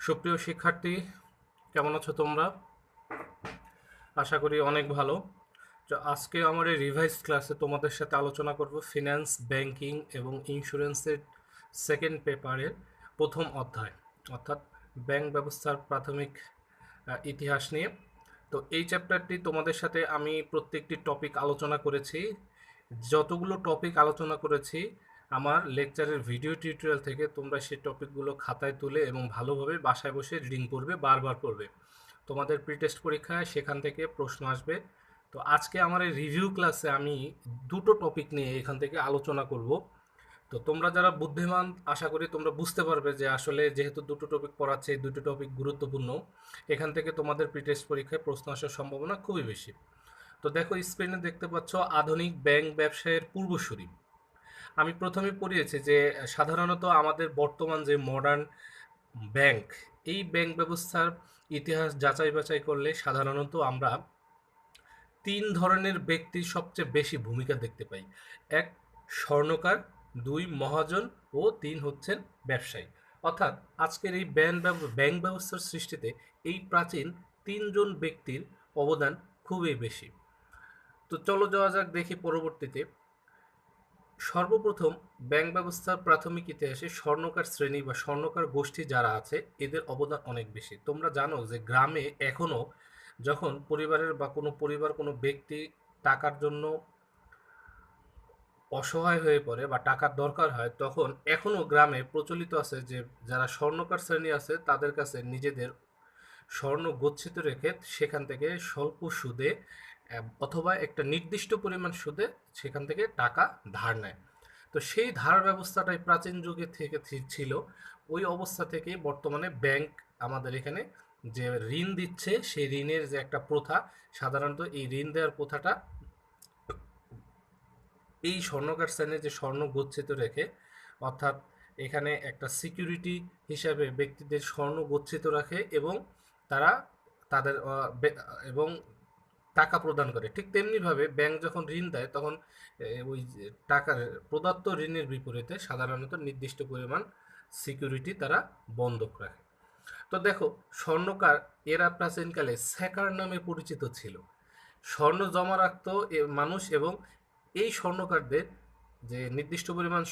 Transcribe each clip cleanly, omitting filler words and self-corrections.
সুপ্রিয় শিক্ষার্থী, কেমন আছো তোমরা? আশা করি অনেক ভালো। তো আজকে আমার এই রিভাইজ ক্লাসে তোমাদের সাথে আলোচনা করব ফিন্যান্স, ব্যাংকিং এবং ইন্স্যুরেন্সের সেকেন্ড পেপারের প্রথম অধ্যায়, অর্থাৎ ব্যাংক ব্যবস্থার প্রাথমিক ইতিহাস নিয়ে। তো এই চ্যাপ্টারটি তোমাদের সাথে আমি প্রত্যেকটি টপিক আলোচনা করেছি। যতগুলো টপিক আলোচনা করেছি আমার লেকচারের ভিডিও টিউটোরিয়াল থেকে তোমরা সেই টপিকগুলো খাতায় তুলে এবং ভালোভাবে বাসায় বসে রিডিং করবে, বারবার করবে। তোমাদের প্রি টেস্ট পরীক্ষায় সেখান থেকে প্রশ্ন আসবে। তো আজকে আমার এই রিভিউ ক্লাসে আমি দুটো টপিক নিয়ে এখান থেকে আলোচনা করব। তো তোমরা যারা বুদ্ধিমান, আশা করি তোমরা বুঝতে পারবে যে আসলে যেহেতু দুটো টপিক পড়াচ্ছে, এই দুটো টপিক গুরুত্বপূর্ণ। এখান থেকে তোমাদের প্রি টেস্ট পরীক্ষায় প্রশ্ন আসার সম্ভাবনা খুবই বেশি। তো দেখো, স্ক্রিনে দেখতে পাচ্ছ আধুনিক ব্যাংক ব্যবসায়ের পূর্বসূরি। আমি প্রথমে পড়িয়েছি যে সাধারণত আমাদের বর্তমান যে মডার্ন ব্যাংক, এই ব্যাংক ব্যবস্থার ইতিহাস যাচাই বাছাই করলে সাধারণত আমরা তিন ধরনের ব্যক্তির সবচেয়ে বেশি ভূমিকা দেখতে পাই। এক, স্বর্ণকার; দুই, মহাজন; ও তিন হচ্ছেন ব্যবসায়ী। অর্থাৎ আজকের এই ব্যাংক ব্যবস্থার সৃষ্টিতে এই প্রাচীন তিনজন ব্যক্তির অবদান খুবই বেশি। তো চলো যাওয়া যাক, দেখি পরবর্তীতে। সর্বপ্রথম ব্যাংক ব্যবস্থার প্রাথমিক ইতিহাসে স্বর্ণকার শ্রেণী বা স্বর্ণকার গোষ্ঠী যারা আছে, এদের অবদান অনেক বেশি। তোমরা জানো যে গ্রামে এখনো যখন পরিবারের বা কোনো পরিবার, কোনো ব্যক্তি টাকার জন্য অসহায় হয়ে পড়ে বা টাকার দরকার হয়, তখন এখনো গ্রামে প্রচলিত আছে যে যারা স্বর্ণকার শ্রেণী আছে তাদের কাছে নিজেদের স্বর্ণ গচ্ছিত রেখে সেখান থেকে স্বল্প সুদে অথবা একটা নির্দিষ্ট পরিমাণ সুদে সেখান থেকে টাকা ধার নেয়। তো সেই ধার ব্যবস্থাটাই প্রাচীন যুগে থেকে ছিল। ওই অবস্থা থেকেই বর্তমানে ব্যাংক আমাদের এখানে যে ঋণ দিচ্ছে, সেই ঋণের যে একটা প্রথা, সাধারণত এই ঋণ দেওয়ার প্রথাটা এই স্বর্ণকার শ্রেণীর যে স্বর্ণ গচ্ছিত রেখে, অর্থাৎ এখানে একটা সিকিউরিটি হিসাবে ব্যক্তিদের স্বর্ণ গচ্ছিত রাখে এবং তারা তাদের এবং টাকা প্রদান করে। ঠিক তেমনিভাবে ব্যাংক যখন ঋণ দেয় তখন ওই যে টাকার প্রদত্ত ঋণের বিপরীতে সাধারণত নির্দিষ্ট পরিমাণ সিকিউরিটি তারা বন্ধক রাখে। তো দেখো, স্বর্ণকার এরা প্রাচীনকালে স্যাকার নামে পরিচিত ছিল। স্বর্ণ জমা রাখতো মানুষ, এবং এই স্বর্ণকারদের যে নির্দিষ্ট পরিমাণ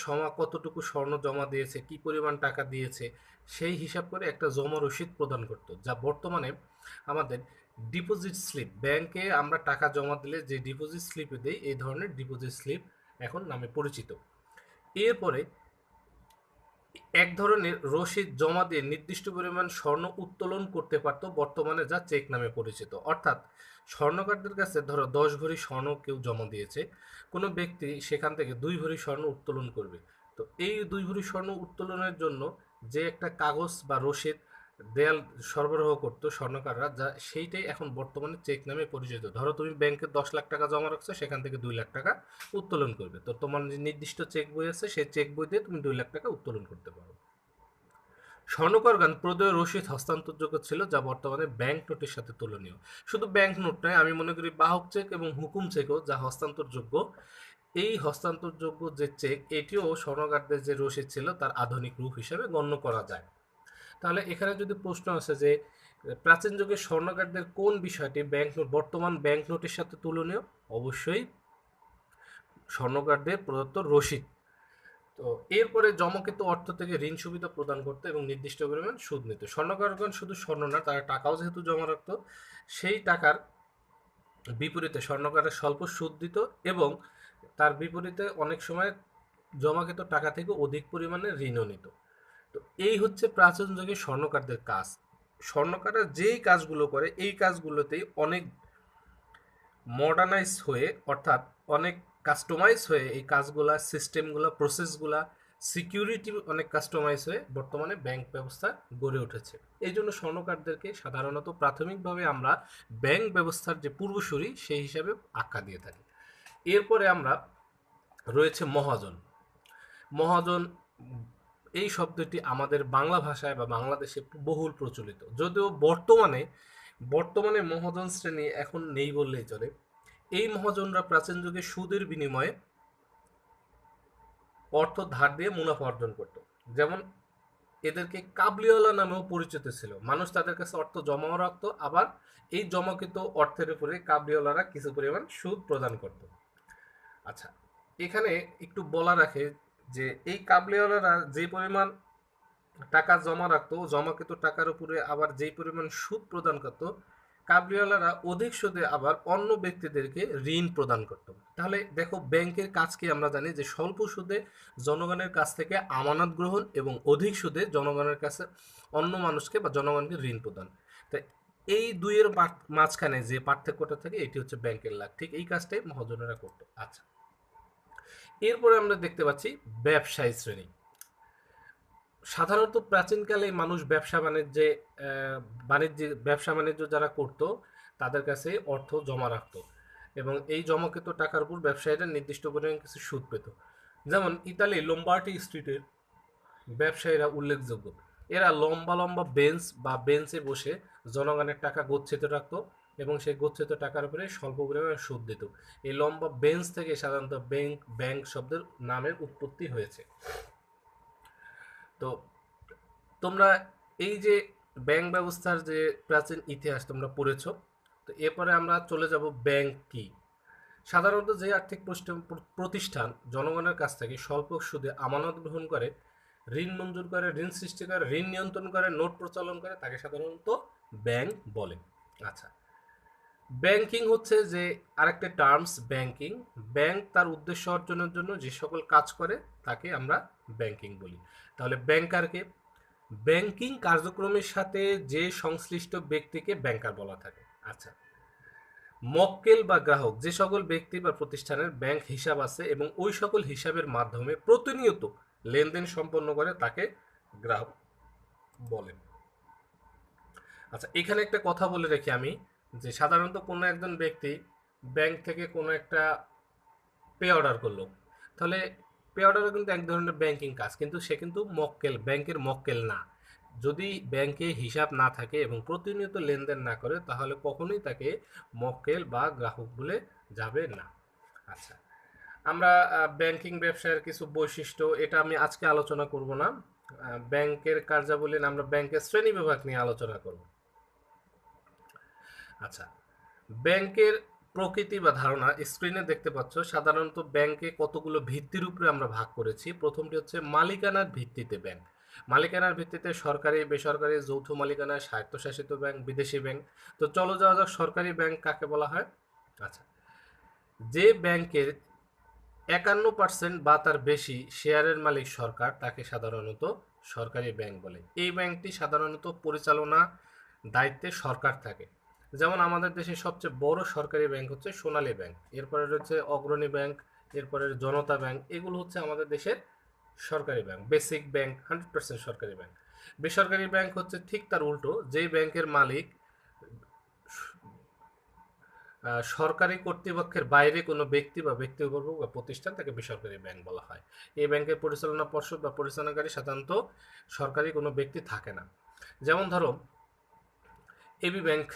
কতটুকু স্বর্ণ জমা দিয়েছে, কি পরিমাণ টাকা দিয়েছে, সেই হিসাব করে একটা জমা রসিদ প্রদান করতো, যা বর্তমানে আমাদের ডিপোজিট স্লিপ, ব্যাংকে আমরা টাকা জমা দিলে যে ডিপোজিট স্লিপে দেই, এই ধরনের ডিপোজিট স্লিপ এখন নামে পরিচিত। এরপরে এক ধরনের রসিদ জমা দিয়ে নির্দিষ্ট পরিমাণ স্বর্ণ উত্তোলন করতে পারত, বর্তমানে যা চেক নামে পরিচিত। অর্থাৎ স্বর্ণকারদের কাছে ধরো 10 ভরি স্বর্ণ কেউ জমা দিয়েছে, কোনো ব্যক্তি সেখান থেকে 2 ভরি স্বর্ণ উত্তোলন করবে। তো এই 2 ভরি স্বর্ণ উত্তোলনের জন্য যে একটা কাগজ বা রসিদ দেয়াল সরবরাহ করতো স্বর্ণকাররা, যা সেইটাই এখন বর্তমানে চেক নামে পরিচিত। ধরো তুমি ব্যাংকে 10 লাখ টাকা জমা রাখছো, সেখান থেকে 2 লাখ টাকা উত্তোলন করবে। তো তোমার যে নির্দিষ্ট চেক বই আছে, সেই চেক বই দিয়ে তুমি 2 লাখ টাকা উত্তোলন করতে পারো। স্বর্ণকারগণ প্রদেয় রসিদ হস্তান্তরযোগ্য ছিল, যা বর্তমানে ব্যাংক নোটের সাথে তুলনীয়। শুধু ব্যাংক নোট নয়, আমি মনে করি বাহক চেক এবং হুকুম চেকও যা হস্তান্তরযোগ্য। এই হস্তান্তরযোগ্য যে চেক, এটিও স্বর্ণকারদের যে রসিদ ছিল তার আধুনিক রূপ হিসেবে গণ্য করা যায়। তাহলে এখানে যদি প্রশ্ন আসে যে প্রাচীন যুগের স্বর্ণকারদের কোন বিষয়টি ব্যাংক নোট, বর্তমান ব্যাংক নোটের সাথে তুলনীয়, অবশ্যই স্বর্ণকারদের প্রদত্ত রসিদ। তো এরপরে জমাকৃত অর্থ থেকে ঋণ সুবিধা প্রদান করতে এবং নির্দিষ্ট পরিমাণ সুদ নিত। স্বর্ণকারগণ শুধু স্বর্ণ না, তারা টাকাও যেহেতু জমা রাখতো, সেই টাকার বিপরীতে স্বর্ণকারের স্বল্প সুদ দিত, এবং তার বিপরীতে অনেক সময় জমাকৃত টাকা থেকে অধিক পরিমাণে ঋণও নিত। তো এই হচ্ছে প্রাচীন যুগে স্বর্ণকারদের কাজ। স্বর্ণকাররা যেই কাজগুলো করে, এই কাজগুলোতেই অনেক মডার্নাইজ হয়ে, অর্থাৎ অনেক কাস্টমাইজ হয়ে এই কাজগুলা, সিস্টেমগুলা, প্রসেসগুলা, সিকিউরিটি অনেক কাস্টমাইজ হয়ে বর্তমানে ব্যাংক ব্যবস্থা গড়ে উঠেছে। এই জন্য স্বর্ণকারদেরকে সাধারণত প্রাথমিকভাবে আমরা ব্যাংক ব্যবস্থার যে পূর্বসূরি সেই হিসাবে আখ্যা দিয়ে থাকি। এরপরে আমরা রয়েছে মহাজন। মহাজন এই শব্দটি আমাদের বাংলা ভাষায় বা বাংলাদেশে বহুল প্রচলিত, যদিও বর্তমানে বর্তমানে মহাজন শ্রেণী এখন নেই বললেই চলে। এই মহাজনরা প্রাচীন যুগে সুদের বিনিময়ে অর্থ ধার দিয়ে মুনাফা অর্জন করত। যেমন এদেরকে কাবলিওয়ালা নামেও পরিচিত ছিল। মানুষ তাদের কাছে অর্থ জমাও রাখতো, আবার এই জমাকৃত অর্থের উপরে কাবলিওয়ালারা কিছু পরিমাণ সুদ প্রদান করত। আচ্ছা, এখানে একটু বলা রাখে যে এই কাবলিওয়ালারা যে পরিমাণ টাকা জমা রাখতো, জমাকৃত টাকার উপরে আবার যেই পরিমাণ সুদ প্রদান করত, কাবলিওয়ালারা অধিক সুদে আবার অন্য ব্যক্তিদেরকে ঋণ প্রদান করত। তাহলে দেখো, ব্যাংকের কাজ কি আমরা জানি যে স্বল্প সুদে জনগণের কাছ থেকে আমানত গ্রহণ এবং অধিক সুদে জনগণের কাছে অন্য মানুষকে বা জনগণকে ঋণ প্রদান। তাই এই দুইয়ের মাঝখানে যে পার্থক্যটা থাকে এটি হচ্ছে ব্যাংকের লাভ। ঠিক এই কাজটাই মহাজনেরা করতো। আচ্ছা, এরপরে আমরা দেখতে পাচ্ছি ব্যবসায়ী শ্রেণী। সাধারণত প্রাচীনকালে মানুষ ব্যবসা বাণিজ্য যারা করত তাদের কাছে অর্থ জমা রাখতো এবং এই জমাকৃত টাকার উপর ব্যবসায়ীরা নির্দিষ্ট পরিমাণ কিছু সুদ পেত। যেমন ইতালি লোম্বার্ডি স্ট্রিটের ব্যবসায়ীরা উল্লেখযোগ্য। এরা লম্বা লম্বা বেঞ্চে বসে জনগণের টাকা গচ্ছিত রাখতো এবং সেই গচ্ছিত টাকার উপরে স্বল্প পরিমাণে সুদ দিত। এই লম্বা বেঞ্চ থেকে সাধারণত ব্যাংক শব্দের নামের উৎপত্তি হয়েছে। তো তোমরা এই যে ব্যাংক ব্যবস্থার যে প্রাচীন ইতিহাস তোমরা পড়েছো, তো এরপরে আমরা চলে যাব ব্যাংক কি। সাধারণত যে আর্থিক প্রতিষ্ঠান জনগণের কাছ থেকে স্বল্প সুদে আমানত গ্রহণ করে, ঋণ মঞ্জুর করে, ঋণ সৃষ্টি করে, ঋণ নিয়ন্ত্রণ করে, নোট প্রচলন করে, তাকে সাধারণত ব্যাংক বলে। আচ্ছা, ব্যাংকিং হচ্ছে যে আরেকটা টার্মস ব্যাংকিং। ব্যাংক তার উদ্দেশ্য অর্জনের জন্য যে সকল কাজ করে তাকে আমরা ব্যাংকিং বলি। তাহলে ব্যাংকারকে, ব্যাংকিং কার্যক্রমের সাথে যে সংশ্লিষ্ট ব্যক্তিকে ব্যাংকার বলা থাকে। আচ্ছা, মক্কেল বা গ্রাহক, যে সকল ব্যক্তি বা প্রতিষ্ঠানের ব্যাংক হিসাব আছে এবং ওই সকল হিসাবের মাধ্যমে প্রতিনিয়ত লেনদেন সম্পন্ন করে তাকে গ্রাহক বলে। আচ্ছা, এখানে একটা কথা বলে রাখি আমি, যে সাধারণত কোনো একজন ব্যক্তি ব্যাংক থেকে কোনো একটা পে অর্ডার করলো, তাহলে পে অর্ডারও কিন্তু এক ধরনের ব্যাংকিং কাজ, কিন্তু সে কিন্তু ব্যাংকের মক্কেল না। যদি ব্যাংকে হিসাব না থাকে এবং প্রতিনিয়ত লেনদেন না করে তাহলে কখনোই তাকে মক্কেল বা গ্রাহক বলে যাবে না। আচ্ছা, আমরা ব্যাংকিং ব্যবসায়ের কিছু বৈশিষ্ট্য, এটা আমি আজকে আলোচনা করব না। ব্যাংকের কার্যাবলী, আমরা ব্যাংকের শ্রেণী বিভাগ নিয়ে আলোচনা করব। আচ্ছা, ব্যাংকের প্রকৃতি বা ধারণা স্ক্রিনে দেখতে পাচ্ছ। সাধারণত ব্যাংকে কতগুলো ভিত্তির উপরে আমরা ভাগ করেছি। প্রথমটি হচ্ছে মালিকানার ভিত্তিতে ব্যাংক। মালিকানার ভিত্তিতে সরকারি, বেসরকারি, যৌথ মালিকানা, স্বায়ত্তশাসিত ব্যাংক, বিদেশি ব্যাংক। তো চলো যাওয়া যাক সরকারি ব্যাংক কাকে বলা হয়। আচ্ছা, যে ব্যাংকের 51% বা তার বেশি শেয়ারের মালিক সরকার তাকে সাধারণত সরকারি ব্যাংক বলে। এই ব্যাংকটি সাধারণত পরিচালনা দায়িত্বে সরকার থাকে। যেমন আমাদের দেশের সবচেয়ে বড় সরকারি ব্যাংক হচ্ছে সোনালী ব্যাংক, এরপরে রয়েছে অগ্রণী ব্যাংক, এরপরে জনতা ব্যাংক। এগুলো হচ্ছে আমাদের দেশের সরকারি ব্যাংক। বেসিক ব্যাংক 100% সরকারি ব্যাংক। বেসরকারি ব্যাংক হচ্ছে ঠিক তার উল্টো, যেই ব্যাংকের মালিক সরকারি কর্তৃপক্ষের বাইরে কোনো ব্যক্তি বা ব্যক্তিবর্গ বা প্রতিষ্ঠান, তাকে বেসরকারি ব্যাংক বলা হয়। এই ব্যাংকের পরিচালনা পর্ষদ বা পরিচালনাকারী সাধারণত সরকারি কোনো ব্যক্তি থাকে না। যেমন ধরো এবি ব্যাংক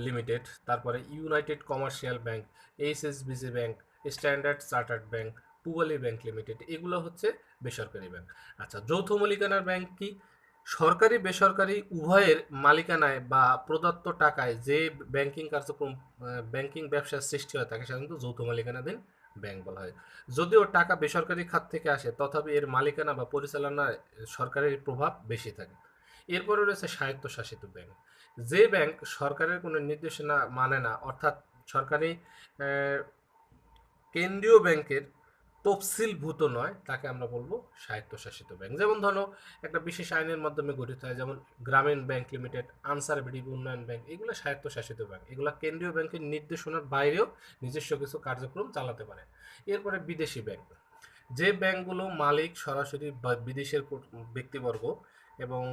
লিমিটেড, তারপরে United commercial bank, HSBC bank, standard chartered bank, Pubali bank limited, এগুলো হচ্ছে বেসরকারি ব্যাংক। আচ্ছা, যৌথ মালিকানার ব্যাংক কি? সরকারি বেসরকারি উভয়ের মালিকানায় বা প্রদত্ত টাকায় যে ব্যাংকিং কার্যক্রম, ব্যাংকিং ব্যবসার সৃষ্টি হয় তাকে সাধারণত যৌথ মালিকানাধীন ব্যাংক বলা হয়। যদিও টাকা বেসরকারি খাত থেকে আসে তথাপি এর মালিকানা বা পরিচালনায় সরকারের প্রভাব বেশি থাকে। এরপরে রয়েছে স্বায়ত্তশাসিত ব্যাংক। যে ব্যাংক সরকারের কোনো নির্দেশনা মানে না, অর্থাৎ সরকারি কেন্দ্রীয় ব্যাংকের তফসিলভূত নয়, তাকে আমরা বলবো স্বায়ত্তশাসিত ব্যাংক। যেমন ধরো একটা বিশেষ আইনের মাধ্যমে গঠিত হয়, যেমন গ্রামীণ ব্যাংক লিমিটেড, আনসার ভিডিপি উন্নয়ন ব্যাংক, এগুলো স্বায়ত্তশাসিত ব্যাংক। এগুলো কেন্দ্রীয় ব্যাংকের নির্দেশনার বাইরেও নিজস্ব কিছু কার্যক্রম চালাতে পারে। এরপরে বিদেশি ব্যাংক, যে ব্যাংকগুলো মালিক সরাসরি বিদেশের ব্যক্তিবর্গ এবং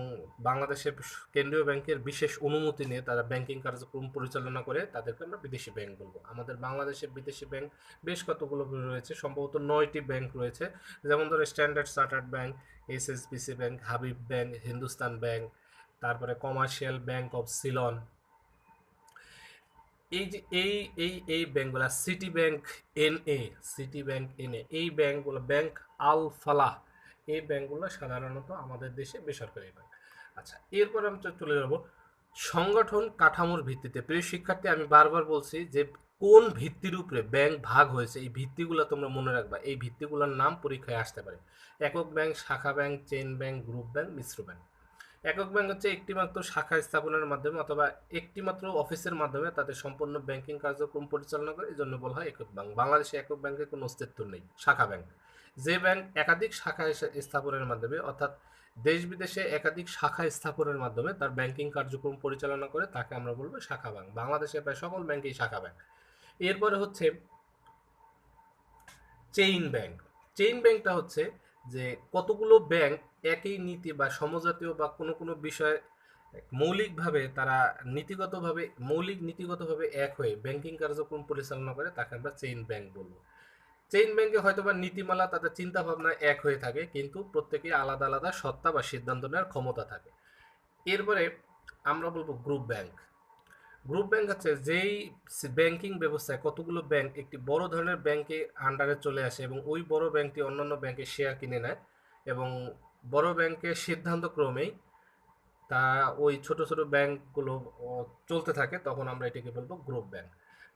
বাংলাদেশের কেন্দ্রীয় ব্যাংকের বিশেষ অনুমতি নিয়ে তারা ব্যাংকিং কার্যক্রম পরিচালনা করে, তাদেরকে আমরা বিদেশি ব্যাংক বলবো। আমাদের বাংলাদেশে বিদেশি ব্যাংক বেশ কতগুলো রয়েছে, সম্ভবত 9টি ব্যাংক রয়েছে। যেমন ধরো standard chartered bank, HSBC bank, Habib bank, Hindustan bank, তারপরে কমার্শিয়াল ব্যাংক অফ সিলন। এই যে এই ব্যাংকগুলো, সিটি ব্যাংক এনএ, এই ব্যাংকগুলো, ব্যাংক আল ফালাহ, এই ব্যাংকগুলো সাধারণত আমাদের দেশে বেসরকারি ব্যাংক। আচ্ছা, এরপর আমি চলে যাব সংগঠন কাঠামোর ভিত্তিতে। প্রিয় শিক্ষার্থী, আমি বারবার বলছি যে কোন ভিত্তির উপরে ব্যাংক ভাগ হয়েছে, এই ভিত্তিগুলো তোমরা মনে রাখবা। এই ভিত্তিগুলোর নাম পরীক্ষায় আসতে পারে। একক ব্যাংক, শাখা bank, chain bank, group bank, মিশ্র ব্যাংক। একক ব্যাংক হচ্ছে একটিমাত্র শাখা স্থাপনের মাধ্যমে অথবা একটিমাত্র অফিসের মাধ্যমে তাদের সম্পূর্ণ ব্যাংকিং কার্যক্রম পরিচালনা করে, এই জন্য বলা হয় একক ব্যাংক। বাংলাদেশে একক ব্যাংকের কোনো অস্তিত্ব নেই। শাখা ব্যাংক, যে ব্যাংক একাধিক শাখা স্থাপনের মাধ্যমে অর্থাৎ দেশ বিদেশে একাধিক শাখা স্থাপনের মাধ্যমে তার ব্যাংকিং কার্যক্রম পরিচালনা করে, তাকে আমরা বলবো শাখা ব্যাংক। বাংলাদেশে প্রায় সকল ব্যাংকই শাখা ব্যাংক। এরপরে হচ্ছে চেইন ব্যাংক। চেইন ব্যাংকটা হচ্ছে যে কতগুলো ব্যাংক একই নীতি বা সমজাতীয় বা কোনো কোনো বিষয়ে মৌলিকভাবে তারা মৌলিক নীতিগতভাবে এক হয়ে ব্যাংকিং কার্যক্রম পরিচালনা করে, তাকে আমরা চেইন ব্যাংক বলবো। চেইন ব্যাংকে হয়তোবা নীতিমালা, তাদের চিন্তা ভাবনা এক হয়ে থাকে, কিন্তু প্রত্যেকেই আলাদা আলাদা সত্তা বা সিদ্ধান্ত নেওয়ার ক্ষমতা থাকে। এরপরে আমরা বলবো গ্রুপ ব্যাংক। গ্রুপ ব্যাংক হচ্ছে যেই ব্যাংকিং ব্যবস্থায় কতগুলো ব্যাংক একটি বড় ধরনের ব্যাংকে আন্ডারে চলে আসে এবং ওই বড় ব্যাংকটি অন্যান্য ব্যাংকের শেয়ার কিনে নেয় এবং বড় ব্যাংকের সিদ্ধান্ত ক্রমেই তা ওই ছোট ছোট ব্যাংকগুলো চলতে থাকে, তখন আমরা এটাকে বলবো গ্রুপ ব্যাংক।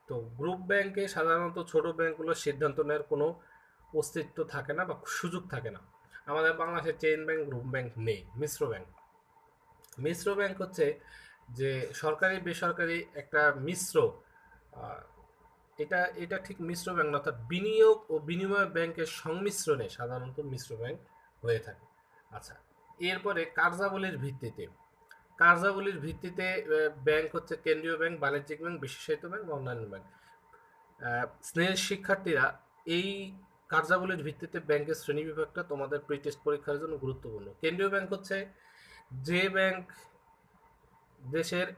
তো গ্রুপ ব্যাংকে সাধারণত ছোট ব্যাংকগুলোর সিদ্ধান্ত নেওয়ার কোনো অস্তিত্ব থাকে না বা সুযোগ থাকে না। আমাদের বাংলাদেশে চেইন ব্যাংক, গ্রুপ ব্যাংক নেই। মিশ্র ব্যাংক। মিশ্র ব্যাংক হচ্ছে যে সরকারি বেসরকারি একটা মিশ্র, আহ, এটা এটা ঠিক মিশ্র ব্যাংক না, অর্থাৎ বিনিয়োগ ও বিনিময় ব্যাংকের সংমিশ্রণে সাধারণত মিশ্র ব্যাংক হয়ে থাকে। আচ্ছা, এরপরে কার্যাবলীর ভিত্তিতে ব্যাংক হচ্ছে কেন্দ্রীয় ব্যাংক, বাণিজ্যিক ব্যাংক, বিশেষায়িত ব্যাংক বা অন্যান্য ব্যাংক। স্নেহের শিক্ষার্থীরা, এই কার্যাবলীর ভিত্তিতে ব্যাংকের শ্রেণীবিভাগটা তোমাদের প্রি টেস্ট পরীক্ষার জন্য গুরুত্বপূর্ণ। কেন্দ্রীয় ব্যাংক হচ্ছে যে ব্যাংক দেশের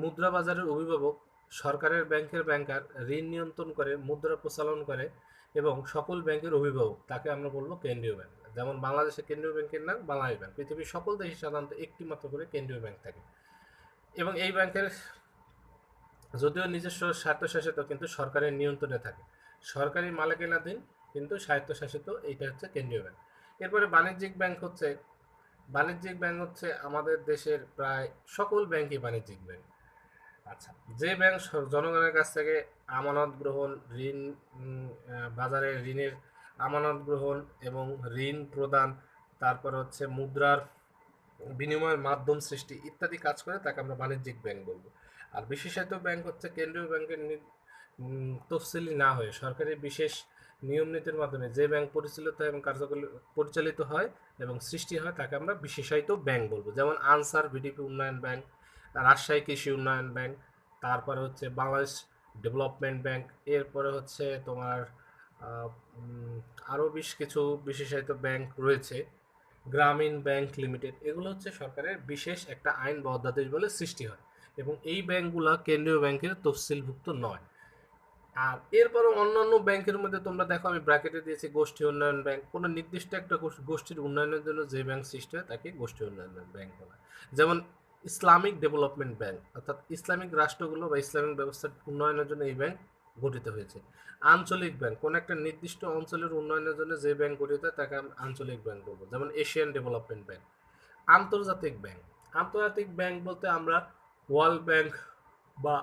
মুদ্রা বাজারের অভিভাবক, সরকারের ব্যাংকের ব্যাংকার, ঋণ নিয়ন্ত্রণ করে, মুদ্রা প্রচলন করে এবং সকল ব্যাংকের অভিভাবক, তাকে আমরা বলবো কেন্দ্রীয় ব্যাংক। যেমন বাংলাদেশের কেন্দ্রীয় ব্যাংকের নাম বাংলাদেশ ব্যাংক। পৃথিবীর সকল দেশে সাধারণত একটি মাত্র করে কেন্দ্রীয় ব্যাংক থাকে এবং এই ব্যাংকের যদিও নিজস্ব স্বায়ত্তশাসিত কিন্তু সরকারের নিয়ন্ত্রণে থাকে, সরকারি মালিকানাধীন কিন্তু স্বায়ত্তশাসিত, এইটা হচ্ছে কেন্দ্রীয় ব্যাংক। এরপরে বাণিজ্যিক ব্যাংক হচ্ছে আমাদের দেশের প্রায় সকল ব্যাংকই বাণিজ্যিক ব্যাংক। আচ্ছা, যে ব্যাংক জনগণের কাছ থেকে আমানত গ্রহণ, ঋণ, বাজারে ঋণের আমানত গ্রহণ এবং ঋণ প্রদান, তারপর হচ্ছে মুদ্রার বিনিময়ের মাধ্যম সৃষ্টি ইত্যাদি কাজ করে, তাকে আমরা বাণিজ্যিক ব্যাংক বলবো। আর বিশেষায়িত ব্যাংক হচ্ছে কেন্দ্রীয় ব্যাংকের তফসিলি না হয়ে সরকারি বিশেষ নিয়ম নীতির মাধ্যমে যে ব্যাংক পরিচালিত হয় এবং সৃষ্টি হয়, তাকে আমরা বিশেষায়িত ব্যাংক বলবো। যেমন আনসার ভিডিপি উন্নয়ন ব্যাংক, রাজশাহী কৃষি উন্নয়ন ব্যাংক, তারপরে হচ্ছে বাংলাদেশ ডেভেলপমেন্ট ব্যাংক, এরপরে হচ্ছে তোমার আরও বেশ কিছু বিশেষায়িত ব্যাংক রয়েছে, গ্রামীণ ব্যাংক লিমিটেড। এগুলো হচ্ছে সরকারের বিশেষ একটা আইন বা অধ্যাদেশ বলে সৃষ্টি হয় এবং এই ব্যাংকগুলো কেন্দ্রীয় ব্যাংকের তফসিলভুক্ত নয়। আর এরপরও অন্যান্য ব্যাংকের মধ্যে তোমরা দেখো, আমি ব্র্যাকেটে দিয়েছি গোষ্ঠী উন্নয়ন ব্যাংক। কোনো নির্দিষ্ট একটা গোষ্ঠীর উন্নয়নের জন্য যে ব্যাংক সৃষ্টি হয় তাকে গোষ্ঠী উন্নয়ন ব্যাংক বলা হয়। যেমন ইসলামিক ডেভেলপমেন্ট ব্যাংক, অর্থাৎ ইসলামিক রাষ্ট্রগুলো বা ইসলামিক ব্যবস্থার উন্নয়নের জন্য এই ব্যাংক গঠিত হয়েছে। আঞ্চলিক ব্যাংক, কোনো একটা নির্দিষ্ট অঞ্চলের উন্নয়নের জন্য যে ব্যাংক গঠিত হয় তাকে আমি আঞ্চলিক ব্যাংক বলবো, যেমন এশিয়ান ডেভেলপমেন্ট ব্যাংক। আন্তর্জাতিক ব্যাংক বলতে আমরা ওয়ার্ল্ড ব্যাংক বা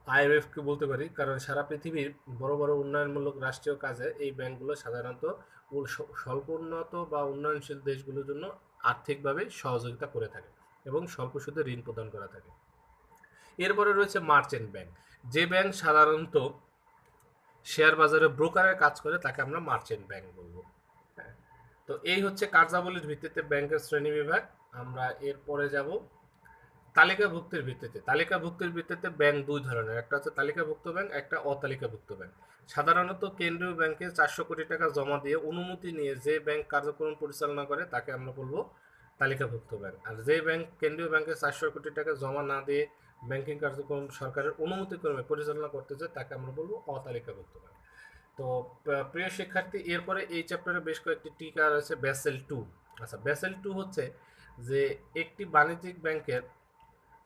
আইএমএফ কে বলতে পারি, কারণ সারা পৃথিবীর বড় বড় উন্নয়নমূলক রাষ্ট্রীয় কাজে এই ব্যাংকগুলো সাধারণত স্বল্প উন্নত বা উন্নয়নশীল দেশগুলোর জন্য আর্থিকভাবে সহযোগিতা করে থাকে এবং স্বল্প সুদে ঋণ প্রদান করা থাকে। এরপরে রয়েছে মার্চেন্ট ব্যাংক। যে ব্যাংক সাধারণত শেয়ার বাজারে ব্রোকারের কাজ করে, তাকে আমরা মার্চেন্ট ব্যাংক বলবো। হ্যাঁ, তো এই হচ্ছে কার্যাবলীর ভিত্তিতে ব্যাংকের শ্রেণীবিভাগ। আমরা এরপরে যাব তালিকাভুক্তির ভিত্তিতে ব্যাংক দুই ধরনের, একটা হচ্ছে তালিকাভুক্ত ব্যাংক, একটা অতালিকাভুক্ত ব্যাংক। সাধারণত কেন্দ্রীয় ব্যাংকে 400 কোটি টাকা জমা দিয়ে অনুমতি নিয়ে যে ব্যাংক কার্যক্রম পরিচালনা করে তাকে আমরা বলবো তালিকাভুক্ত ব্যাংক। আর যে ব্যাংক কেন্দ্রীয় ব্যাংকে 400 কোটি টাকা জমা না দিয়ে ব্যাংকিং কার্যক্রম সরকারের অনুমতি ক্রমে পরিচালনা করতে চায়, তাকে আমরা বলবো অতালিকাভুক্ত ব্যাংক। তো প্রিয় শিক্ষার্থী, এরপরে এই চ্যাপ্টারে বেশ কয়েকটি টিকা রয়েছে ব্যাসেল টু। আচ্ছা, ব্যাসেল টু হচ্ছে যে একটি বাণিজ্যিক ব্যাংকের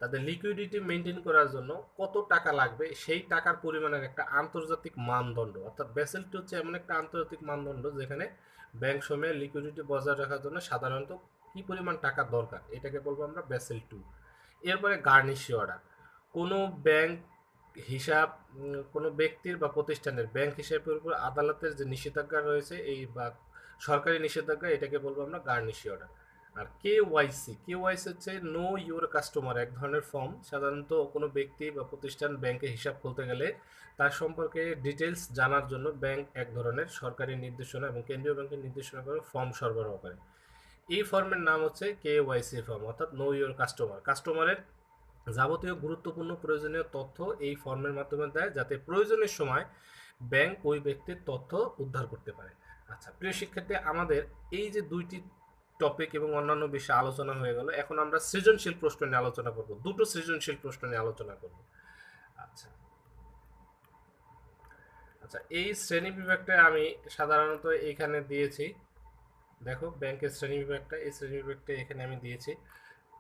তাদের লিকুইডিটি মেনটেন করার জন্য কত টাকা লাগবে সেই টাকার পরিমাণের একটা আন্তর্জাতিক মানদণ্ড, অর্থাৎ ব্যাসেল টু হচ্ছে এমন একটা আন্তর্জাতিক মানদণ্ড যেখানে ব্যাংক সমূহে লিকুইডিটি বজায় রাখার জন্য সাধারণত কি পরিমাণ টাকা দরকার, এটাকে বলবো আমরা বেসেল 2। এরপরে গার্নিশি অর্ডার। কোনো ব্যাংক হিসাব কোনো ব্যক্তির বা প্রতিষ্ঠানের ব্যাংক হিসাবের উপর আদালতের যে নিষেধাজ্ঞা রয়েছে এই বা সরকারি নিষেধাজ্ঞা, এটাকে বলবো আমরা গার্নিশি অর্ডার। আর কেওয়াইসি হচ্ছে নো ইউর কাস্টমার, এক ধরনের ফর্ম। সাধারণত কোনো ব্যক্তি বা প্রতিষ্ঠান ব্যাংকে হিসাব খুলতে গেলে তার সম্পর্কে ডিটেলস জানার জন্য ব্যাংক এক ধরনের সরকারি নির্দেশনা এবং কেন্দ্রীয় ব্যাংকের নির্দেশনা করে ফর্ম সরবরাহ করে। এই ফর্মের নাম হচ্ছে কেওয়াইসি ফর্ম, অর্থাৎ নো ইউর কাস্টমার। কাস্টমারের যাবতীয় গুরুত্বপূর্ণ প্রয়োজনীয় তথ্য এই ফর্মের মাধ্যমে দেয়, যাতে প্রয়োজনের সময় ব্যাংক ওই ব্যক্তির তথ্য উদ্ধার করতে পারে। আচ্ছা প্রিয় শিক্ষার্থী, আমাদের এই যে দুইটি টপিক এবং অন্যান্য বিষয়ে আলোচনা হয়ে গেল, এখন আমরা সৃজনশীল প্রশ্ন নিয়ে আলোচনা করব। দুটো সৃজনশীল প্রশ্ন নিয়ে আলোচনা করব। আচ্ছা আচ্ছা এই শ্রেণী বিভাগটা আমি সাধারণত এইখানে দিয়েছি। দেখো ব্যাংকের শ্রেণী বিভাগটা, এই শ্রেণী বিভাগটা এখানে আমি দিয়েছি।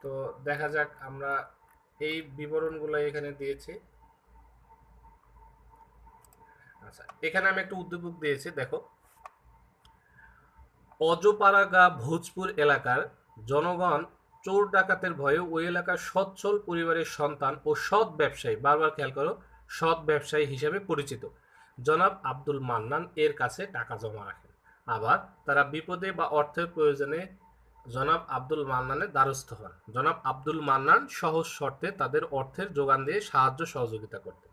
তো দেখা যাক, আমরা এই বিবরণগুলো এখানে দিয়েছি। আচ্ছা এখানে আমি একটা উদ্দীপক দিয়েছি, দেখো। অজপাড়াগা ভোজপুর এলাকার জনগণ চোর ডাকাতের ভয়ে ওই এলাকার সচ্ছল পরিবারের সন্তান ও সৎ ব্যবসায়ী, বারবার খেয়াল করো, সৎ ব্যবসায়ী হিসেবে পরিচিত জনাব আব্দুল মান্নান এর কাছে টাকা জমা রাখেন। আবার তারা বিপদে বা অর্থের প্রয়োজনে জনাব আব্দুল মান্নানের দ্বারস্থ হন। জনাব আব্দুল মান্নান সহজ শর্তে তাদের অর্থের যোগান দিয়ে সাহায্য সহযোগিতা করতেন।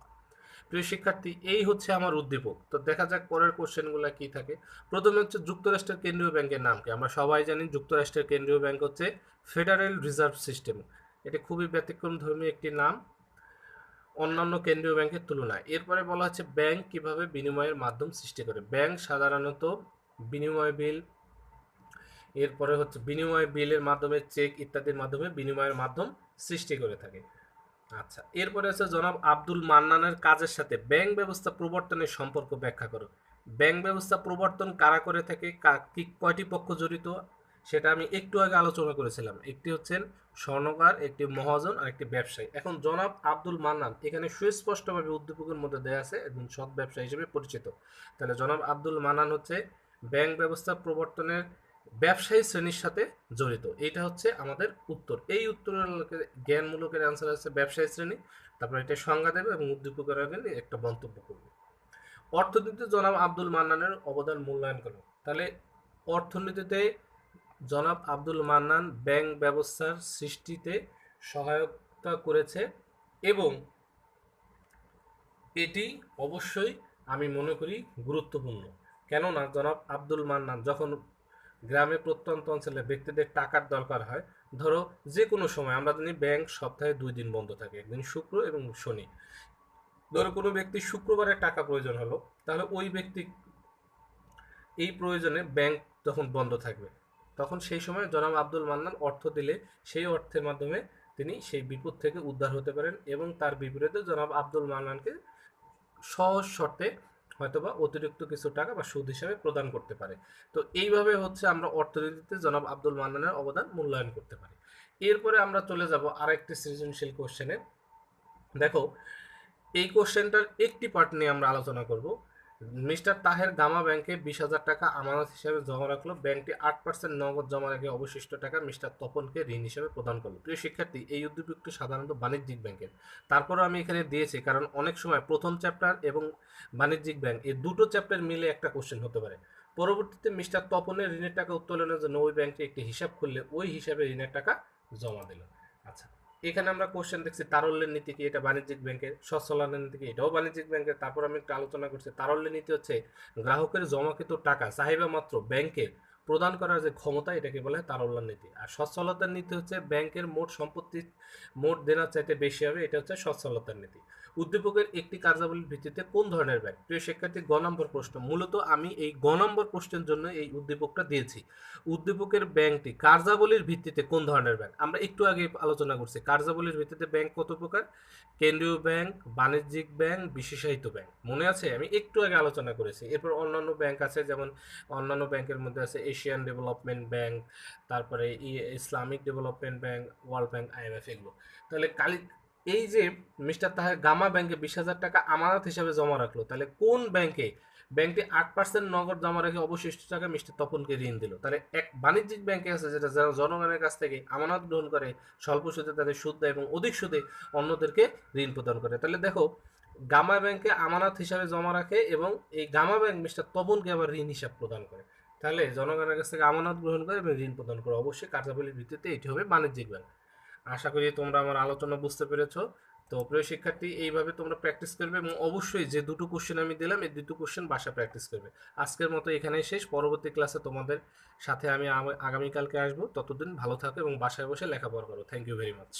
প্রিয় শিক্ষার্থী, এই হচ্ছে আমার উদ্দীপক। তো দেখা যাক পরের কোশ্চেনগুলো কি থাকে। প্রথমে হচ্ছে যুক্তরাষ্ট্রের কেন্দ্রীয় ব্যাংকের নাম কি? আমরা সবাই জানি যুক্তরাষ্ট্রের কেন্দ্রীয় ব্যাংক হচ্ছে ফেডারেল রিজার্ভ সিস্টেম। এটা খুবই ব্যতিক্রম ধর্মী একটি নাম অন্যান্য কেন্দ্রীয় ব্যাংকের তুলনায়। এরপরে বলা হচ্ছে ব্যাংক কিভাবে বিনিময়ের মাধ্যম সৃষ্টি করে। ব্যাংক সাধারণত বিনিময় বিল, এরপরে হচ্ছে বিনিময় বিলের মাধ্যমে, চেক ইত্যাদির মাধ্যমে বিনিময়ের মাধ্যম সৃষ্টি করে থাকে। আচ্ছা এরপরে আছে জনাব আব্দুল মান্নানের কাজের সাথে ব্যাংক ব্যবস্থা প্রবর্তনের সম্পর্ক ব্যাখ্যা করো। ব্যাংক ব্যবস্থা প্রবর্তন কারা করে থাকে, কয়টি পক্ষ জড়িত, সেটা আমি একটু আগে আলোচনা করেছিলাম। একটি হচ্ছেন স্বর্ণকার, একটি মহাজন আর একটি ব্যবসায়ী। এখন জনাব আব্দুল মান্নান এখানে সুস্পষ্টভাবে উদ্দীপকের মধ্যে দেয়া আছে একজন সৎ ব্যবসায়ী হিসেবে পরিচিত। তাহলে জনাব আব্দুল মান্নান হচ্ছে ব্যাংক ব্যবস্থা প্রবর্তনের ব্যবসায়ী শ্রেণীর সাথে জড়িত। এইটা হচ্ছে আমাদের উত্তর। এই উত্তরের জ্ঞানমূলকের অ্যান্সার হচ্ছে ব্যবসায়ী শ্রেণী। তারপর এটা সংজ্ঞা দেবে এবং উদ্দীপকের আগে একটা মন্তব্য করবে। অর্থনীতিতে জনাব আব্দুল মান্নানের অবদান মূল্যায়ন করো। তাহলে অর্থনীতিতে জনাব আব্দুল মান্নান ব্যাংক ব্যবস্থার সৃষ্টিতে সহায়তা করেছে এবং এটি অবশ্যই আমি মনে করি গুরুত্বপূর্ণ। কেননা জনাব আব্দুল মান্নান যখন গ্রামে প্রত্যন্ত অঞ্চলে ব্যক্তিদের টাকার দরকার হয়, ধরো যে কোনো সময়, আমরা জানি ব্যাংক সপ্তাহে 2 দিন বন্ধ থাকে, একদিন শুক্র এবং শনি। ধরো কোনো ব্যক্তি শুক্রবারে টাকা প্রয়োজন হলো, তাহলে ওই ব্যক্তি এই প্রয়োজনে ব্যাংক যখন বন্ধ থাকবে, তখন সেই সময় জনাব আব্দুল মান্নান অর্থ দিলে সেই অর্থের মাধ্যমে তিনি সেই বিপদ থেকে উদ্ধার হতে পারেন এবং তার বিপরীতে জনাব আব্দুল মান্নানকে সহজ শর্তে হয়তোবা অতিরিক্ত কিছু টাকা বা সুদ হিসাবে প্রদান করতে পারে। তো এইভাবে হচ্ছে আমরা অর্থনীতিতে জনাব আব্দুল মান্নানের অবদান মূল্যায়ন করতে পারি। এরপরে আমরা চলে যাব আরেকটি সৃজনশীল কোশ্চেনে। দেখো এই কোশ্চেনটার একটি পার্ট নিয়ে আমরা আলোচনা করব। মিস্টার তাহের গামা ব্যাংকে 20,000 টাকা আমানত হিসাবে জমা রাখলো। ব্যাংকটি 8% নগদ জমা রেখে অবশিষ্ট টাকা মিস্টার তপনকে ঋণ হিসাবে প্রদান করলো। প্রিয় শিক্ষার্থী, এই উদ্দীপকটি সাধারণত বাণিজ্যিক ব্যাংকের। তারপরও আমি এখানে দিয়েছি কারণ অনেক সময় প্রথম চ্যাপ্টার এবং বাণিজ্যিক ব্যাংক এই দুটো চ্যাপ্টার মিলে একটা কোশ্চেন হতে পারে। পরবর্তীতে মিস্টার তপনের ঋণের টাকা উত্তোলনের জন্য ওই ব্যাংকে একটি হিসাব খুললে ওই হিসাবে ঋণের টাকা জমা দিল। আচ্ছা এখানে আমরা কোশ্চেন দেখছি তারল্যের নীতি কি, এটা বাণিজ্যিক ব্যাংকের। সচ্ছলতার নীতি কি, এটাও বাণিজ্যিক ব্যাংকের। তারপর আমি একটা আলোচনা করছি তারল্যের নীতি হচ্ছে গ্রাহকের জমাকৃত টাকা চাহিদা মাত্র ব্যাংকের প্রদান করার যে ক্ষমতা, এটাকে বলে তারল্যের নীতি। আর সচ্ছলতার নীতি হচ্ছে ব্যাংকের মোট সম্পত্তি মোট দেনার চাইতে বেশি হবে, এটা হচ্ছে সচ্ছলতার নীতি। উদ্দীপকের একটি কার্যাবলীর ভিত্তিতে কোন ধরনের ব্যাংক? প্রিয় শিক্ষার্থী, গ নম্বর প্রশ্ন। মূলত আমি এই গ নম্বর প্রশ্নের জন্য এই উদ্দীপকটা দিয়েছি। উদ্দীপকের ব্যাংকটি কার্যাবলীর ভিত্তিতে কোন ধরনের ব্যাংক? আমরা একটু আগে আলোচনা করছি কার্যাবলীর ভিত্তিতে ব্যাংক কত প্রকার। কেন্দ্রীয় ব্যাংক, বাণিজ্যিক ব্যাংক, বিশেষায়িত ব্যাংক, মনে আছে? আমি একটু আগে আলোচনা করেছি। এরপর অন্যান্য ব্যাংক আছে, যেমন অন্যান্য ব্যাংকের মধ্যে আছে এশিয়ান ডেভেলপমেন্ট ব্যাংক, তারপরে Islamic development bank, world bank, IMF, এগুলো। তাহলে এই যে মিস্টার তাহের গামা ব্যাংকে 20,000 টাকা আমানত হিসাবে জমা রাখলো, তাহলে কোন ব্যাংকে ব্যাংকটি 8% নগদ জমা রেখে অবশিষ্ট টাকা মিস্টার তপনকে ঋণ দিল। তাহলে এক বাণিজ্যিক ব্যাংকে আছে যেটা যারা জনগণের কাছ থেকে আমানত গ্রহণ করে, স্বল্প সুদে তাদের সুদ দেয় এবং অধিক সুদে অন্যদেরকে ঋণ প্রদান করে। তাহলে দেখো, গামা ব্যাংকে আমানত হিসাবে জমা রাখে এবং এই গামা ব্যাংক মিস্টার তপনকে আবার ঋণ হিসাব প্রদান করে। তাহলে জনগণের কাছ থেকে আমানত গ্রহণ করে এবং ঋণ প্রদান করে, অবশ্যই কার্যাবলীর ভিত্তিতে এটি হবে বাণিজ্যিক ব্যাংক। আশা করি তোমরা আমার আলোচনা বুঝতে পেরেছো। তো প্রিয় শিক্ষার্থী, এইভাবে তোমরা প্র্যাকটিস করবে এবং অবশ্যই যে দুটো কোশ্চেন আমি দিলাম এই দুটো কোশ্চেন বাসা প্র্যাকটিস করবে। আজকের মতো এখানেই শেষ। পরবর্তী ক্লাসে তোমাদের সাথে আমি আগামীকালকে আসবো। ততদিন ভালো থাকো এবং বাসায় বসে লেখাপড়া করো। Thank you very much.